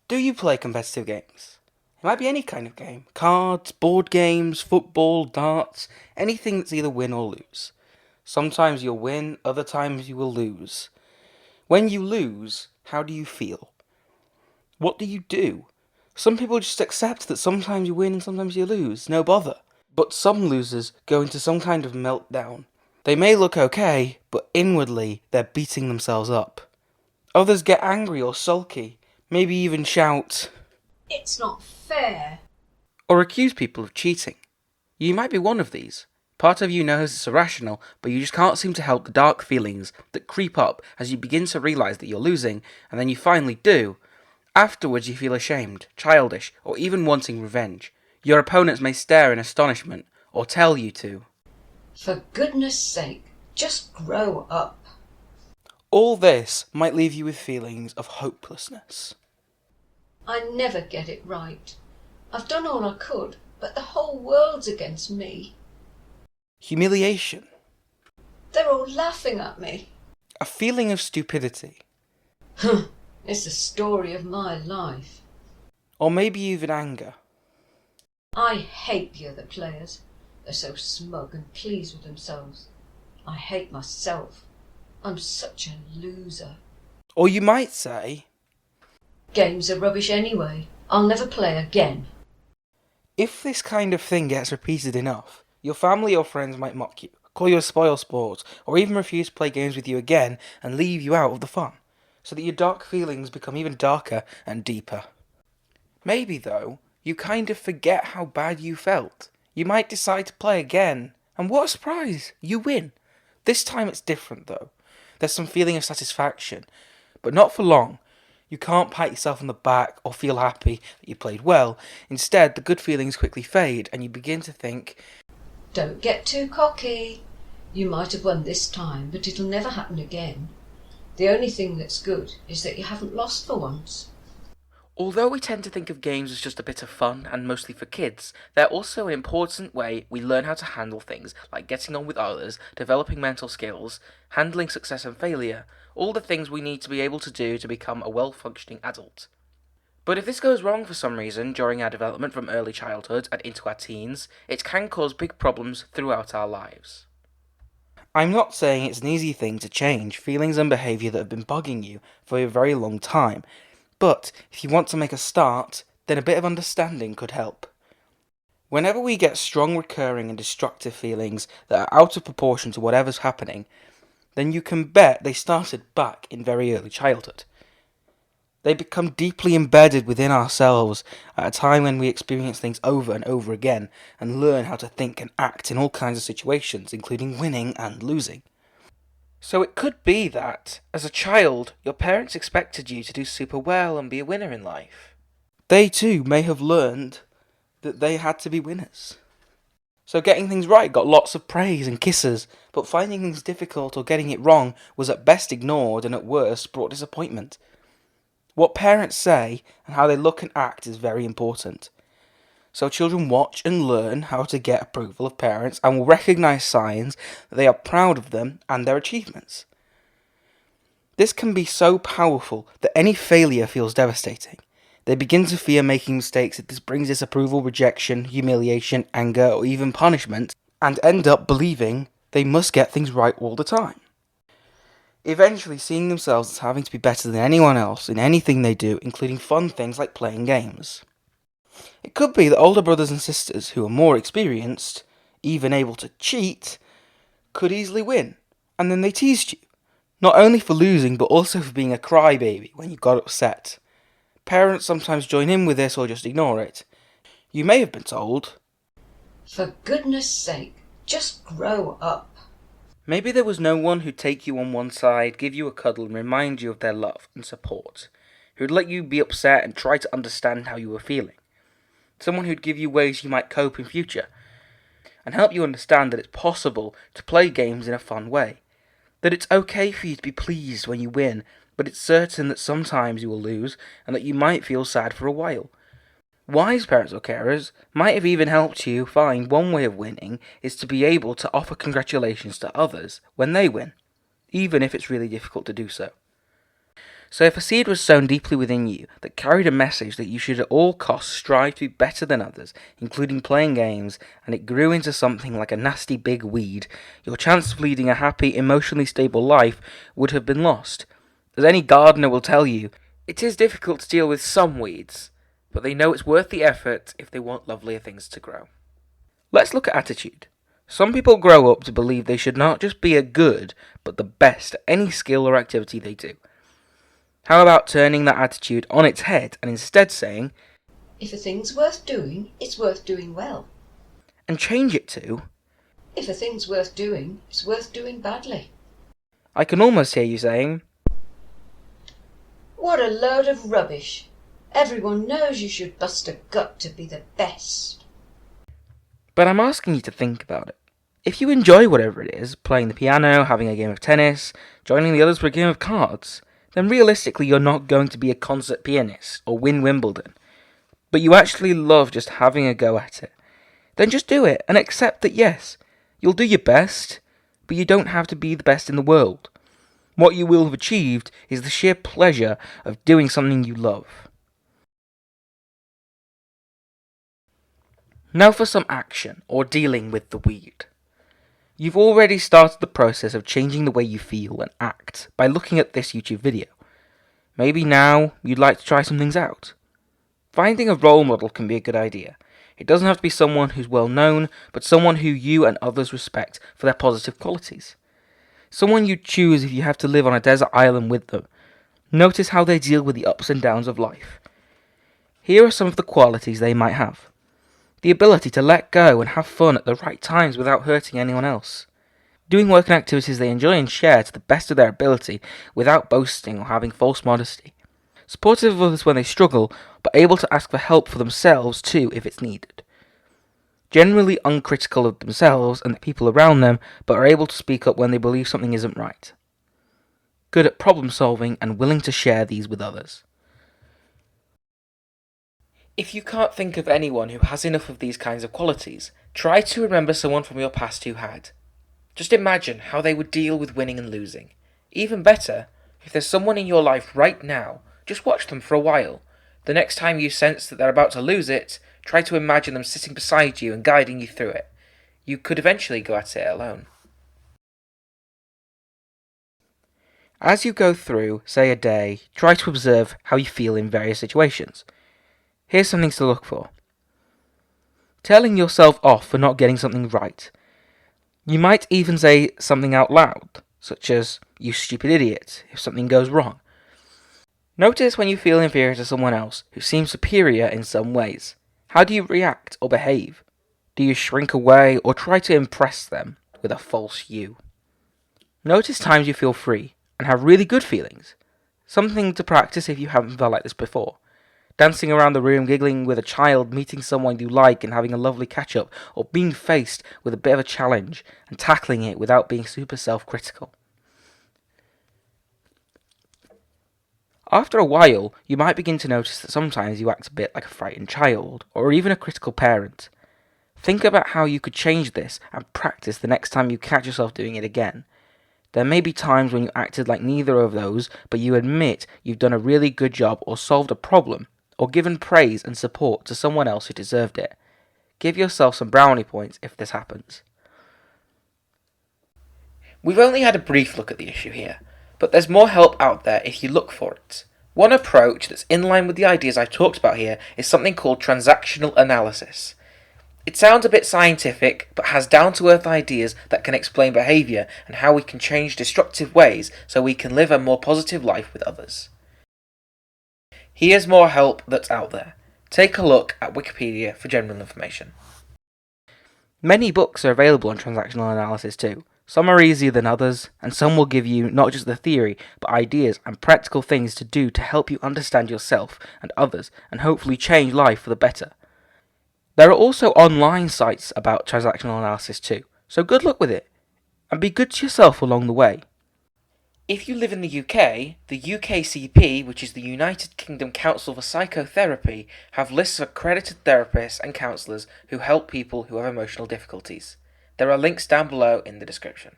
Do you play competitive games? It might be any kind of game. Cards, board games, football, darts, anything that's either win or lose. Sometimes you'll win, other times you will lose. When you lose, how do you feel? What do you do? Some people just accept that sometimes you win and sometimes you lose, no bother. But some losers go into some kind of meltdown. They may look okay, but inwardly they're beating themselves up. Others get angry or sulky, maybe even shout, "It's not fair." or accuse people of cheating. You might be one of these. Part of you knows it's irrational, but you just can't seem to help the dark feelings that creep up as you begin to realise that you're losing, and then you finally do. Afterwards you feel ashamed, childish, or even wanting revenge. Your opponents may stare in astonishment, or tell you to. For goodness sake, just grow up. All this might leave you with feelings of hopelessness. I never get it right. I've done all I could, but the whole world's against me. Humiliation. They're all laughing at me. A feeling of stupidity. It's the story of my life. Or maybe even anger. I hate the other players. They're so smug and pleased with themselves. I hate myself. I'm such a loser. Or you might say, Games are rubbish anyway. I'll never play again. if this kind of thing gets repeated enough, your family or friends might mock you, call you a spoil sport, or even refuse to play games with you again and leave you out of the fun, so that your dark feelings become even darker and deeper. Maybe, though, you kind of forget how bad you felt. You might decide to play again, and what a surprise! You win! This time it's different, though. There's some feeling of satisfaction, but not for long. You can't pat yourself on the back or feel happy that you played well. Instead, the good feelings quickly fade, and you begin to think, Don't get too cocky. You might have won this time, but it'll never happen again. The only thing that's good is that you haven't lost for once. although we tend to think of games as just a bit of fun and mostly for kids, they're also an important way we learn how to handle things like getting on with others, developing mental skills, handling success and failure, all the things we need to be able to do to become a well-functioning adult. But if this goes wrong for some reason during our development from early childhood and into our teens, it can cause big problems throughout our lives. I'm not saying it's an easy thing to change feelings and behaviour that have been bugging you for a very long time, but if you want to make a start, then a bit of understanding could help. Whenever we get strong, recurring and destructive feelings that are out of proportion to whatever's happening, then you can bet they started back in very early childhood. They become deeply embedded within ourselves at a time when we experience things over and over again and learn how to think and act in all kinds of situations, including winning and losing. So it could be that, as a child, your parents expected you to do super well and be a winner in life. They too may have learned that they had to be winners. So getting things right got lots of praise and kisses, but finding things difficult or getting it wrong was at best ignored and at worst brought disappointment. What parents say and how they look and act is very important. So children watch and learn how to get approval of parents and will recognise signs that they are proud of them and their achievements. This can be so powerful that any failure feels devastating. They begin to fear making mistakes if this brings disapproval, rejection, humiliation, anger, or even punishment, and end up believing they must get things right all the time. Eventually seeing themselves as having to be better than anyone else in anything they do, including fun things like playing games. It could be that older brothers and sisters who are more experienced, even able to cheat, could easily win, and then they teased you, not only for losing but also for being a crybaby when you got upset. Parents sometimes join in with this or just ignore it. You may have been told, For goodness sake, just grow up. maybe there was no one who'd take you on one side, give you a cuddle and remind you of their love and support, who'd let you be upset and try to understand how you were feeling. Someone who'd give you ways you might cope in future, and help you understand that it's possible to play games in a fun way, that it's okay for you to be pleased when you win, but it's certain that sometimes you will lose, and that you might feel sad for a while. Wise parents or carers might have even helped you find one way of winning is to be able to offer congratulations to others when they win, even if it's really difficult to do so. So if a seed was sown deeply within you that carried a message that you should at all costs strive to be better than others, including playing games, and it grew into something like a nasty big weed, your chance of leading a happy, emotionally stable life would have been lost. As any gardener will tell you, it is difficult to deal with some weeds, but they know it's worth the effort if they want lovelier things to grow. Let's look at attitude. Some people grow up to believe they should not just be a good, but the best at any skill or activity they do. How about turning that attitude on its head and instead saying, If a thing's worth doing, it's worth doing well. and change it to, If a thing's worth doing, it's worth doing badly. I can almost hear you saying, What a load of rubbish. Everyone knows you should bust a gut to be the best. but I'm asking you to think about it. If you enjoy whatever it is, playing the piano, having a game of tennis, joining the others for a game of cards, then realistically you're not going to be a concert pianist or win Wimbledon. But you actually love just having a go at it. Then just do it and accept that yes, you'll do your best, but you don't have to be the best in the world. What you will have achieved is the sheer pleasure of doing something you love. Now for some action or dealing with the weed. You've already started the process of changing the way you feel and act by looking at this YouTube video. Maybe now you'd like to try some things out. Finding a role model can be a good idea. It doesn't have to be someone who's well known, but someone who you and others respect for their positive qualities. Someone you'd choose if you have to live on a desert island with them. Notice how they deal with the ups and downs of life. Here are some of the qualities they might have. The ability to let go and have fun at the right times without hurting anyone else. Doing work and activities they enjoy and share to the best of their ability without boasting or having false modesty. Supportive of others when they struggle, but able to ask for help for themselves too if it's needed. Generally uncritical of themselves and the people around them, but are able to speak up when they believe something isn't right. Good at problem solving and willing to share these with others. If you can't think of anyone who has enough of these kinds of qualities, try to remember someone from your past who had. Just imagine how they would deal with winning and losing. Even better, if there's someone in your life right now, just watch them for a while. The next time you sense that they're about to lose it, try to imagine them sitting beside you and guiding you through it. You could eventually go at it alone. As you go through, say, a day, try to observe how you feel in various situations. Here's some things to look for. Telling yourself off for not getting something right. You might even say something out loud, such as, "You stupid idiot," if something goes wrong. Notice when you feel inferior to someone else who seems superior in some ways. How do you react or behave? Do you shrink away or try to impress them with a false you? Notice times you feel free and have really good feelings. Something to practice if you haven't felt like this before. Dancing around the room, giggling with a child, meeting someone you like and having a lovely catch-up, or being faced with a bit of a challenge and tackling it without being super self-critical. After a while, you might begin to notice that sometimes you act a bit like a frightened child, or even a critical parent. Think about how you could change this and practice the next time you catch yourself doing it again. There may be times when you acted like neither of those, but you admit you've done a really good job or solved a problem, or given praise and support to someone else who deserved it. Give yourself some brownie points if this happens. We've only had a brief look at the issue here, but there's more help out there if you look for it. One approach that's in line with the ideas I've talked about here is something called transactional analysis. It sounds a bit scientific, but has down-to-earth ideas that can explain behaviour and how we can change destructive ways so we can live a more positive life with others. Here's more help that's out there. Take a look at Wikipedia for general information. Many books are available on transactional analysis too. Some are easier than others, and some will give you not just the theory, but ideas and practical things to do to help you understand yourself and others, and hopefully change life for the better. There are also online sites about transactional analysis too, so good luck with it, and be good to yourself along the way. If you live in the UK, the UKCP, which is the United Kingdom Council for Psychotherapy, have lists of accredited therapists and counsellors who help people who have emotional difficulties. There are links down below in the description.